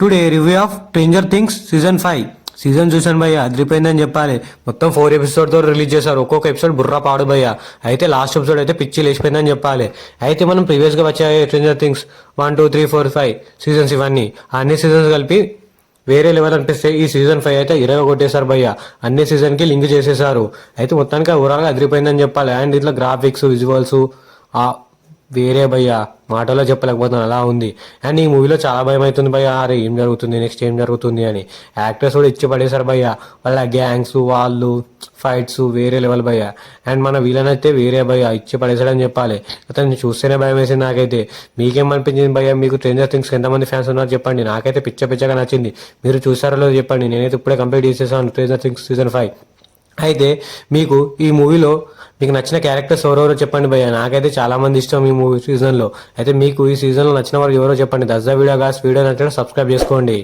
Today review of stranger things season 5 season చూసాను భయ్య అదిరిపోయిందని చెప్పాలి. మొత్తం 4 ఎపిసోడ్తో రిలీజ్ చేశారు. ఒక్కొక్క ఎపిసోడ్ బుర్రా పాడు భయ్య. అయితే లాస్ట్ ఎపిసోడ్ అయితే పిచ్చి లేచిపోయిందని చెప్పాలి. అయితే మనం ప్రీవియస్గా వచ్చాయి స్ట్రేంజర్ థింగ్స్ 1, 2, 3, 4, 5 సీజన్స్ ఇవన్నీ అన్ని సీజన్స్ కలిపి వేరే లెవెల్ అనిపిస్తే ఈ సీజన్ 5 అయితే ఇరవై కొట్టేశారు భయ్య. అన్ని సీజన్కి లింక్ చేసేసారు. అయితే మొత్తానికి ఓవరాల్గా అదిరిపోయిందని చెప్పాలి. అండ్ ఇట్లా గ్రాఫిక్స్ విజువల్స్ వేరే భయ్య మాటలో చెప్పలేకపోతున్నాను అలా ఉంది. అండ్ ఈ మూవీలో చాలా భయం అవుతుంది భయ్య. అరే ఏం జరుగుతుంది నెక్స్ట్ ఏం జరుగుతుంది అని. యాక్టర్స్ కూడా ఇచ్చి పడేశారు భయ్య. వాళ్ళ గ్యాంగ్స్ వాళ్ళు ఫైట్స్ వేరే లెవెల్ భయ్య. అండ్ మన విలన్ అయితే వేరే భయ్య ఇచ్చి పడేశాడని చెప్పాలి. అతన్ని చూస్తేనే భయం వేసింది నాకైతే. మీకేమనిపించింది భయ్య? మీకు స్ట్రేంజర్ థింగ్స్ ఎంతమంది ఫ్యాన్స్ ఉన్నారు చెప్పండి. నాకైతే పిచ్చగా నచ్చింది. మీరు చూసారో లేదో చెప్పండి. నేనైతే ఇప్పుడే కంప్లీట్ చేసేసాను స్ట్రేంజర్ థింగ్స్ సీజన్ 5. అయితే మీకు ఈ మూవీలో మీకు నచ్చిన క్యారెక్టర్స్ ఎవరెవరో చెప్పండి భయ్య. నాకైతే చాలా మంది ఇష్టం ఈ మూవీ సీజన్లో. అయితే మీకు ఈ సీజన్లో నచ్చిన వారు ఎవరో చెప్పండి. That's the video guys. Video నచ్చితే సబ్స్క్రైబ్ చేసుకోండి.